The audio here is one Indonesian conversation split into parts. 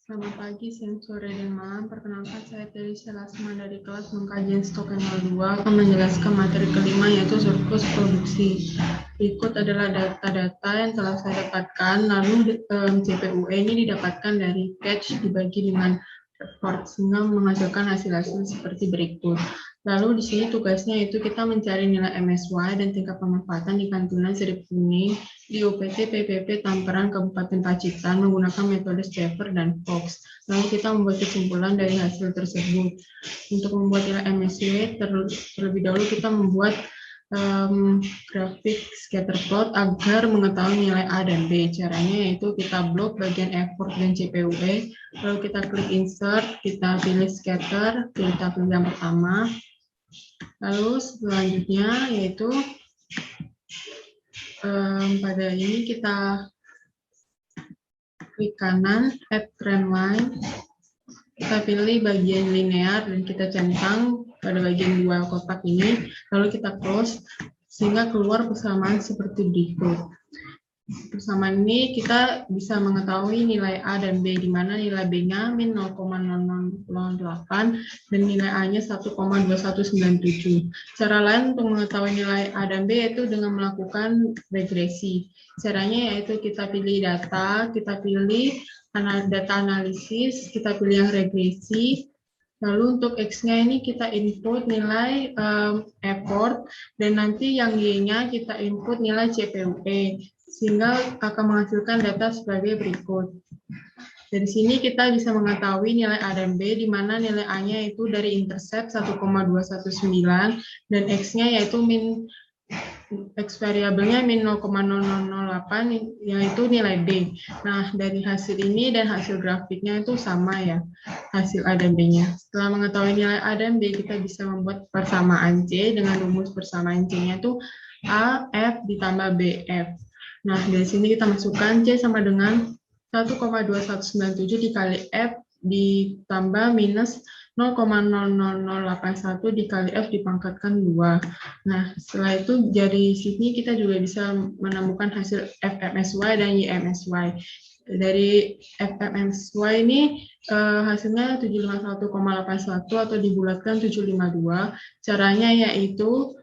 Selamat pagi, siang, sore, dan malam. Perkenalkan saya Teresia Lasma dari kelas pengkajian stok 02 akan menjelaskan materi kelima yaitu surplus produksi. Berikut adalah data-data yang telah saya dapatkan. Lalu CPUE ini didapatkan dari catch dibagi dengan report sehingga menghasilkan hasil-hasil seperti berikut. Lalu di sini tugasnya itu kita mencari nilai MSY dan tingkat pemanfaatan di kantunan sirip kuning di UPT PPP Tamperan Kabupaten Pacitan menggunakan metode Staver dan Fox. Lalu kita membuat kesimpulan dari hasil tersebut. Untuk membuat nilai MSY terlebih dahulu kita membuat grafik scatter plot agar mengetahui nilai A dan B. Caranya yaitu kita blok bagian effort dan CPUE, lalu kita klik insert, kita pilih scatter, kita pilih yang pertama. Lalu selanjutnya yaitu pada ini kita klik kanan, add trend line, kita pilih bagian linear dan kita centang pada bagian dua kotak ini, lalu kita close sehingga keluar persamaan seperti berikut. Persamaan ini kita bisa mengetahui nilai A dan B, di mana nilai B-nya min 0,0008 dan nilai A-nya 1,2197. Cara lain untuk mengetahui nilai A dan B yaitu dengan melakukan regresi. Caranya yaitu kita pilih data, kita pilih data analisis, kita pilih yang regresi. Lalu untuk X-nya ini kita input nilai effort dan nanti yang Y-nya kita input nilai CPUE sehingga akan menghasilkan data sebagai berikut. Dari sini kita bisa mengetahui nilai A dan B, di mana nilai A-nya itu dari intercept 1,219 dan X-nya yaitu X variabelnya min 0,0008 yaitu nilai D. Nah, dari hasil ini dan hasil grafiknya itu sama ya, hasil A dan B-nya. Setelah mengetahui nilai A dan B, kita bisa membuat persamaan C dengan rumus persamaan C-nya itu A, F ditambah BF. Nah, dari sini kita masukkan C sama dengan 1,2197 dikali F ditambah minus 0,00081 dikali F dipangkatkan 2. Nah, setelah itu dari sini kita juga bisa menemukan hasil FMSY dan YMSY. Dari FMSY ini hasilnya 751,81 atau dibulatkan 752. Caranya yaitu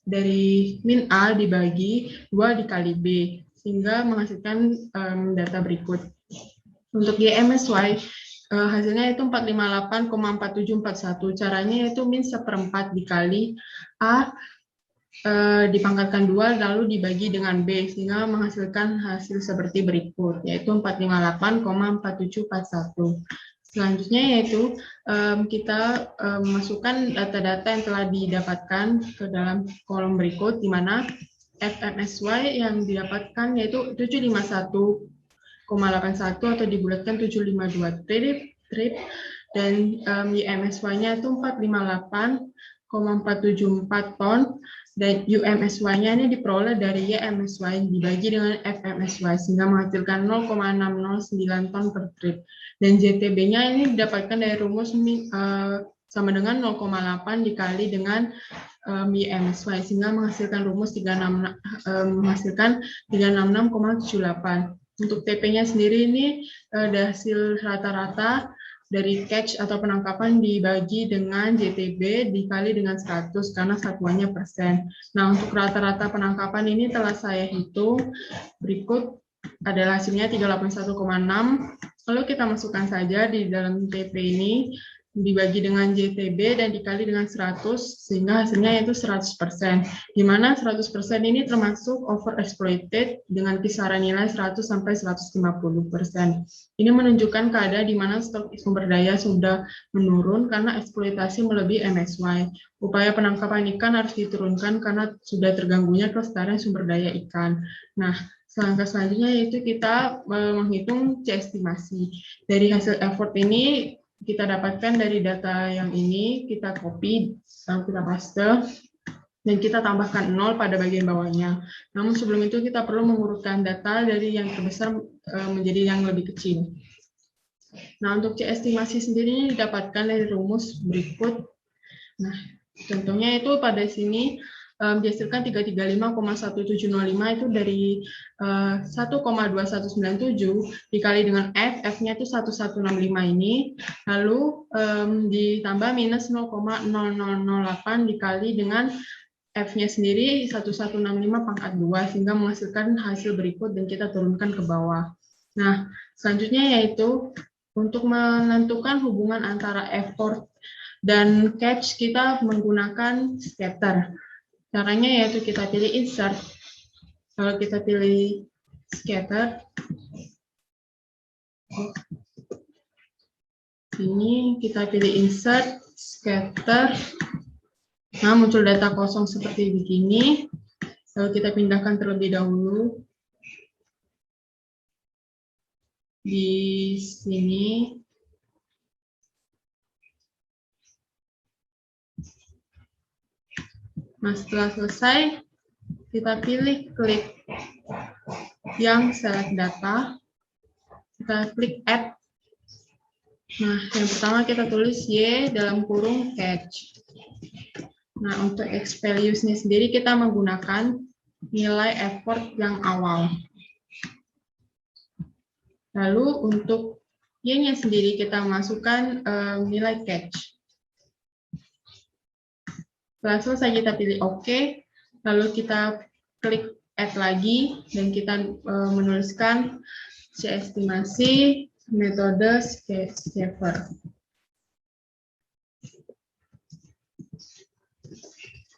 dari min A dibagi 2 dikali B, sehingga menghasilkan data berikut. Untuk YMSY, hasilnya itu 458,4741. Caranya yaitu min 1/4 dikali A dipangkatkan 2 lalu dibagi dengan B, sehingga menghasilkan hasil seperti berikut, yaitu 458,4741. Selanjutnya yaitu kita masukkan data-data yang telah didapatkan ke dalam kolom berikut, di mana FMSY yang didapatkan yaitu 751,81 atau dibulatkan 752 trip dan YMSY-nya itu 458,474 ton dan UMSY-nya ini diperoleh dari YMSY dibagi dengan FMSY sehingga menghasilkan 0,609 ton per trip. Dan JTB-nya ini didapatkan dari rumus sama dengan 0,8 dikali dengan YMSY sehingga menghasilkan rumus 366,78. Untuk TP-nya sendiri ini ada hasil rata-rata dari catch atau penangkapan dibagi dengan JTB dikali dengan 100 karena satuannya persen. Nah, untuk rata-rata penangkapan ini telah saya hitung. Berikut adalah hasilnya 381,6. Lalu kita masukkan saja di dalam TP ini dibagi dengan JTB dan dikali dengan 100 sehingga hasilnya yaitu 100%. Di mana 100% ini termasuk overexploited dengan kisaran nilai 100 sampai 150%. Ini menunjukkan keadaan di mana stok sumber daya sudah menurun karena eksploitasi melebihi MSY. Upaya penangkapan ikan harus diturunkan karena sudah terganggunya kelestarian sumber daya ikan. Nah, langkah selanjutnya yaitu kita menghitung C estimasi. Dari hasil effort ini kita dapatkan dari data yang ini, kita copy, kita paste, dan kita tambahkan 0 pada bagian bawahnya. Namun sebelum itu kita perlu mengurutkan data dari yang terbesar menjadi yang lebih kecil. Nah, untuk C estimasi sendiri didapatkan dari rumus berikut. Nah, contohnya itu pada sini dihasilkan 335,1705 itu dari 1,2197 dikali dengan F-nya itu 1165 ini, lalu ditambah minus 0,0008 dikali dengan F-nya sendiri 1165 pangkat 2, sehingga menghasilkan hasil berikut dan kita turunkan ke bawah. Nah, selanjutnya yaitu untuk menentukan hubungan antara effort dan catch, kita menggunakan scatter. Caranya yaitu kita pilih insert. Kalau kita pilih scatter, ini kita pilih insert, scatter. Nah, muncul data kosong seperti begini. Lalu kita pindahkan terlebih dahulu. Di sini. Nah, setelah selesai, kita pilih klik yang select data. Kita klik add. Nah, yang pertama kita tulis Y dalam kurung catch. Nah, untuk X values-nya sendiri kita menggunakan nilai effort yang awal. Lalu untuk Y-nya sendiri kita masukkan nilai catch. Setelah selesai kita pilih OK, lalu kita klik add lagi dan kita menuliskan estimasi metode Schaeffer.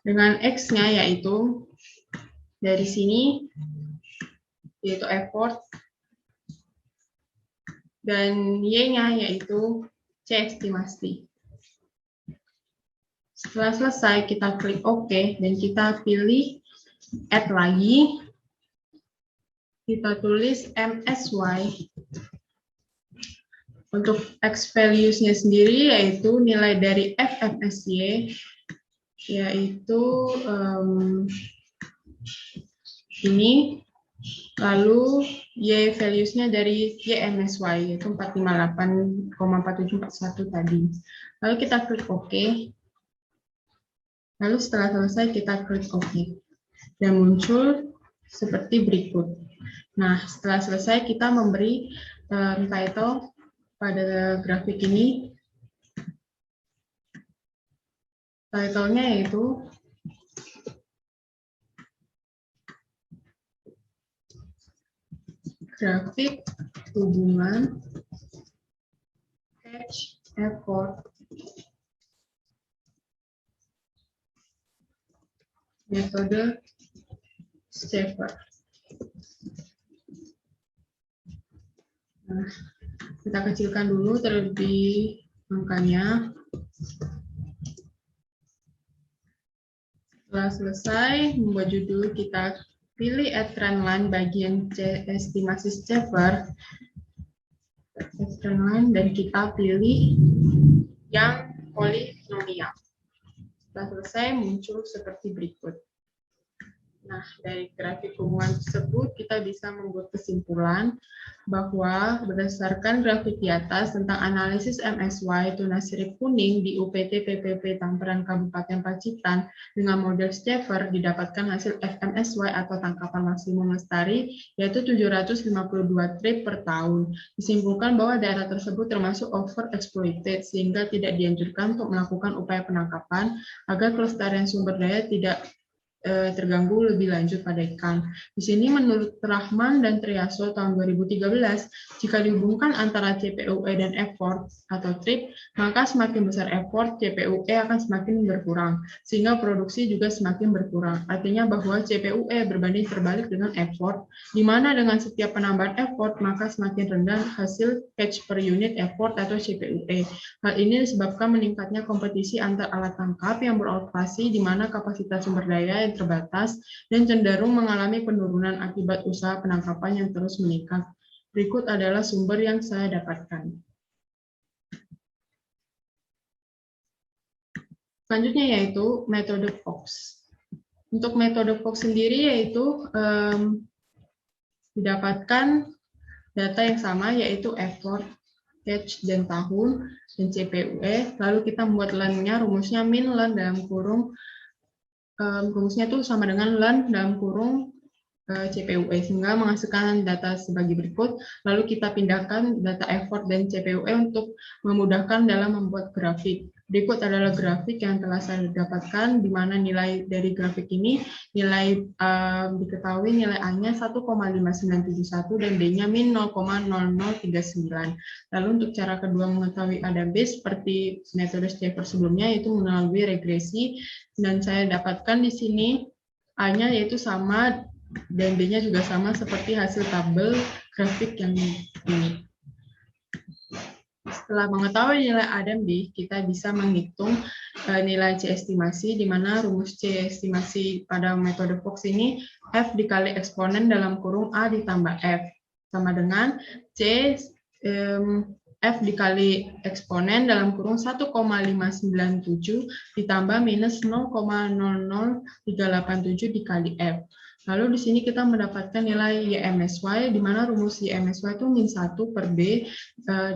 Dengan X-nya yaitu dari sini yaitu effort, dan Y-nya yaitu C estimasi. Setelah selesai, kita klik OK, dan kita pilih add lagi. Kita tulis MSY. Untuk X values-nya sendiri, yaitu nilai dari FMSY, yaitu ini. Lalu Y values-nya dari YMSY, yaitu 458,4741 tadi. Lalu kita klik OK. Lalu setelah selesai kita klik OK. Dan muncul seperti berikut. Nah, setelah selesai kita memberi title pada grafik ini. Title-nya yaitu grafik hubungan catch effort metode Schaeffer. Nah, kita kecilkan dulu terlebih angkanya. Setelah selesai membuat judul, kita pilih add trend line bagian C estimasi Schaeffer, trend line, dan kita pilih yang polinomial. Setelah selesai muncul seperti berikut. Nah, dari grafik hubungan tersebut kita bisa membuat kesimpulan bahwa berdasarkan grafik di atas tentang analisis MSY tunas sirip kuning di UPT PPP Tamperan Kabupaten Pacitan dengan model Schaeffer didapatkan hasil FMSY atau tangkapan maksimum lestari yaitu 752 trip per tahun. Disimpulkan bahwa daerah tersebut termasuk overexploited sehingga tidak dianjurkan untuk melakukan upaya penangkapan agar kelestarian sumber daya tidak terganggu lebih lanjut pada ikan. Di sini menurut Rahman dan Triaso tahun 2013, jika dihubungkan antara CPUE dan effort atau trip, maka semakin besar effort, CPUE akan semakin berkurang, sehingga produksi juga semakin berkurang. Artinya bahwa CPUE berbanding terbalik dengan effort, di mana dengan setiap penambahan effort, maka semakin rendah hasil catch per unit effort atau CPUE. Hal ini disebabkan meningkatnya kompetisi antar alat tangkap yang beroperasi di mana kapasitas sumber daya yang terbatas dan cenderung mengalami penurunan akibat usaha penangkapan yang terus meningkat. Berikut adalah sumber yang saya dapatkan. Selanjutnya yaitu metode Fox. Untuk metode Fox sendiri yaitu didapatkan data yang sama yaitu effort, catch, dan tahun, dan CPUE. Lalu kita membuat len-nya, rumusnya min len dalam kurung rumusnya itu sama dengan ln dalam kurung CPUE, sehingga menghasilkan data sebagai berikut. Lalu kita pindahkan data effort dan CPUE untuk memudahkan dalam membuat grafik. Berikut adalah grafik yang telah saya dapatkan, di mana nilai dari grafik ini, nilai diketahui nilai A-nya 1,5971 dan B-nya min 0,0039. Lalu untuk cara kedua mengetahui A dan B, seperti metode Schaeffer sebelumnya, yaitu melalui regresi, dan saya dapatkan di sini A-nya yaitu sama dan B-nya juga sama seperti hasil tabel grafik yang ini. Setelah mengetahui nilai A dan B, kita bisa menghitung nilai C estimasi, di mana rumus C estimasi pada metode Fox ini F dikali eksponen dalam kurung A ditambah F, sama dengan C F dikali eksponen dalam kurung 1,597 ditambah minus 0,00387 dikali F. Lalu di sini kita mendapatkan nilai YMSY, di mana rumus YMSY itu min 1 per B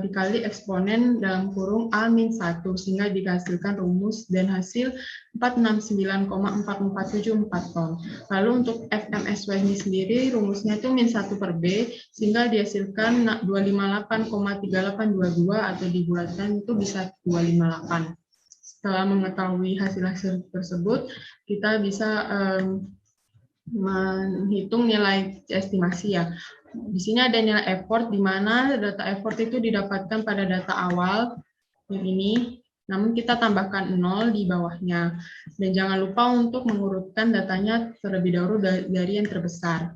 dikali eksponen dalam kurung A min 1, sehingga dihasilkan rumus dan hasil 469,4474 ton. Lalu untuk FMSY ini sendiri, rumusnya itu min 1 per B, sehingga dihasilkan 258,3822 atau dibulatkan itu bisa 258. Setelah mengetahui hasil-hasil tersebut, kita bisa menghitung nilai estimasi ya. Di sini ada nilai effort, di mana data effort itu didapatkan pada data awal yang ini, namun kita tambahkan 0 di bawahnya. Dan jangan lupa untuk mengurutkan datanya terlebih dahulu dari yang terbesar.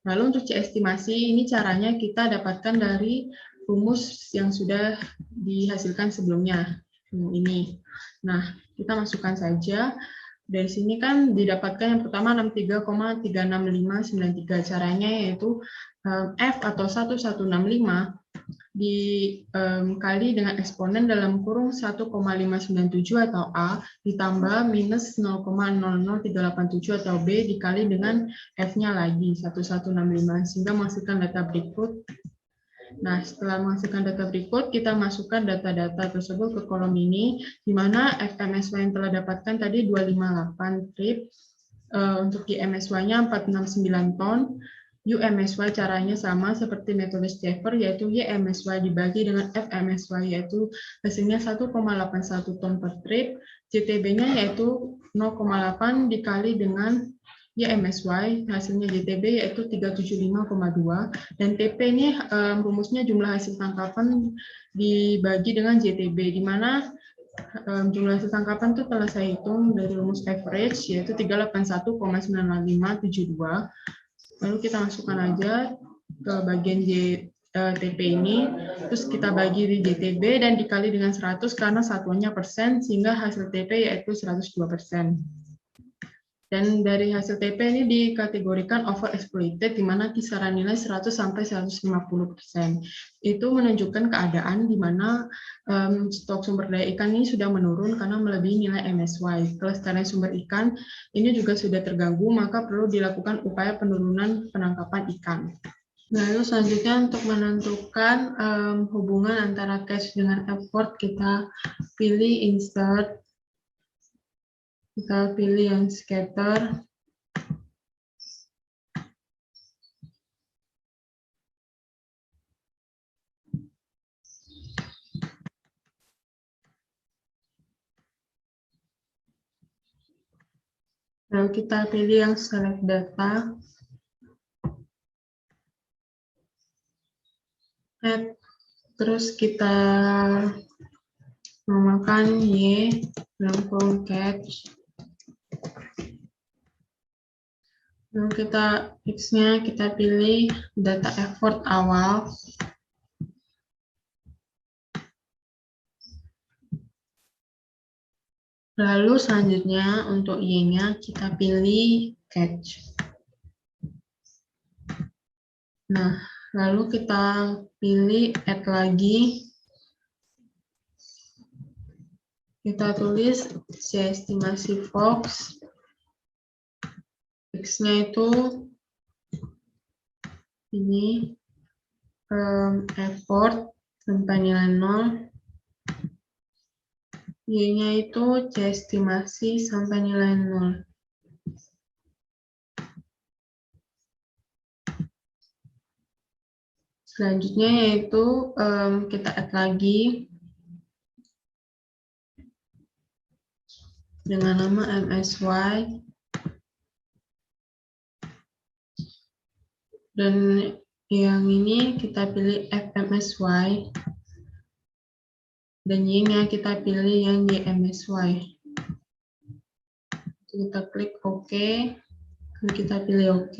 Lalu untuk C estimasi, ini caranya kita dapatkan dari rumus yang sudah dihasilkan sebelumnya. Ini. Nah, kita masukkan saja. Dari sini kan didapatkan yang pertama 63,36593. Caranya yaitu F atau 1165 dikali dengan eksponen dalam kurung 1,597 atau A ditambah minus 0,00387 atau B dikali dengan F-nya lagi 1165, sehingga menghasilkan data berikut. Nah, setelah menghasilkan data berikut, kita masukkan data-data tersebut ke kolom ini, di mana FMSY yang telah dapatkan tadi 258 trip, untuk YMSY-nya 469 ton, UMSY caranya sama seperti metode Schaeffer, yaitu YMSY dibagi dengan FMSY, yaitu hasilnya 1,81 ton per trip, JTB-nya yaitu 0,8 dikali dengan YMSY, hasilnya JTB yaitu 375,2, dan TP ini rumusnya jumlah hasil tangkapan dibagi dengan JTB, di mana jumlah hasil tangkapan itu telah saya hitung dari rumus average, yaitu 381,95572. Lalu kita masukkan aja ke bagian TP ini, terus kita bagi di JTB dan dikali dengan 100 karena satuannya persen, sehingga hasil TP yaitu 102%. Dan dari hasil TP ini dikategorikan overexploited, di mana kisaran nilai 100 sampai 150%. Itu menunjukkan keadaan di mana stok sumber daya ikan ini sudah menurun karena melebihi nilai MSY. Kelestarian sumber ikan ini juga sudah terganggu, maka perlu dilakukan upaya penurunan penangkapan ikan. Lalu selanjutnya untuk menentukan hubungan antara cash dengan effort, kita pilih insert. Kita pilih yang scatter. Lalu kita pilih yang select data. Add. Terus kita namakan Y dalam kolom catch. Lalu kita X-nya kita pilih data effort awal. Lalu selanjutnya untuk Y-nya kita pilih catch. Nah, lalu kita pilih add lagi. Kita tulis C estimasi Fox. X-nya itu ini effort sampai nilai 0. Y-nya itu C estimasi sampai nilai 0. Selanjutnya yaitu kita add lagi dengan nama MSY. Dan yang ini kita pilih FMSY. Dan Y-nya kita pilih yang YMSY. Kita klik OK. Dan kita pilih OK.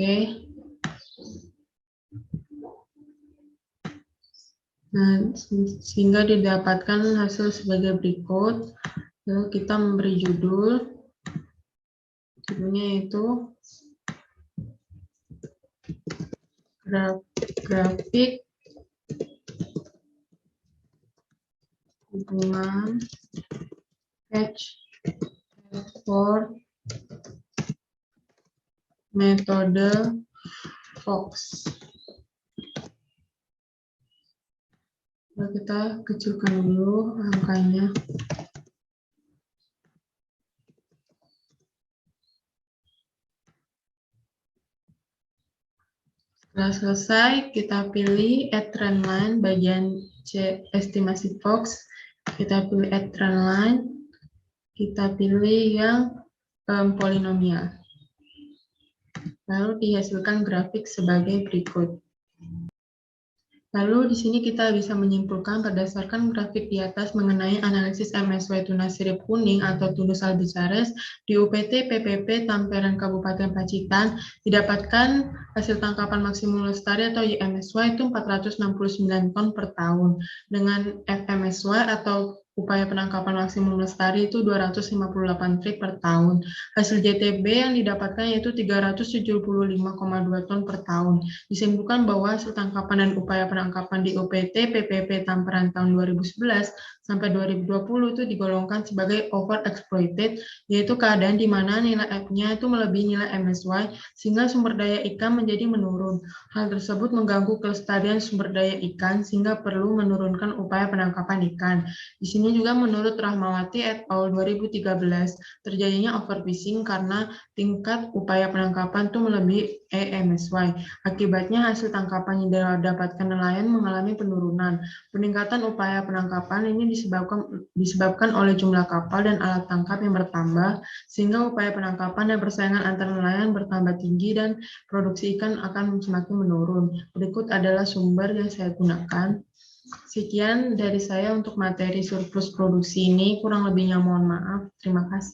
Nah, sehingga didapatkan hasil sebagai berikut. Lalu kita memberi judul. Judulnya itu grafik hubungan catch for metode Fox. Lalu kita kecilkan dulu angkanya. Setelah selesai, kita pilih Add Trend Line bagian C, estimasi Fox. Kita pilih Add Trend Line. Kita pilih yang polinomial. Lalu dihasilkan grafik sebagai berikut. Lalu di sini kita bisa menyimpulkan berdasarkan grafik di atas mengenai analisis MSY tunas sirip kuning atau Tunus albicaris di UPT PPP Tamperan Kabupaten Pacitan didapatkan hasil tangkapan maksimum lestari atau YMSY itu 469 ton per tahun. Dengan FMSY atau upaya penangkapan maksimum lestari itu 258 trik per tahun. Hasil JTB yang didapatkan yaitu 375,2 ton per tahun. Disimpulkan bahwa hasil tangkapan dan upaya penangkapan di UPT PPP Tamperan tahun 2011 sampai 2020 itu digolongkan sebagai overexploited, yaitu keadaan di mana nilai F-nya itu melebihi nilai MSY sehingga sumber daya ikan menjadi menurun. Hal tersebut mengganggu kelestarian sumber daya ikan sehingga perlu menurunkan upaya penangkapan ikan. Di sini juga menurut Rahmawati et al. 2013 terjadinya overfishing karena tingkat upaya penangkapan itu melebihi MSY. Akibatnya hasil tangkapan yang didapatkan nelayan mengalami penurunan. Peningkatan upaya penangkapan ini disebabkan oleh jumlah kapal dan alat tangkap yang bertambah, sehingga upaya penangkapan dan persaingan antar nelayan bertambah tinggi dan produksi ikan akan semakin menurun. Berikut adalah sumber yang saya gunakan. Sekian dari saya untuk materi surplus produksi ini, kurang lebihnya mohon maaf. Terima kasih.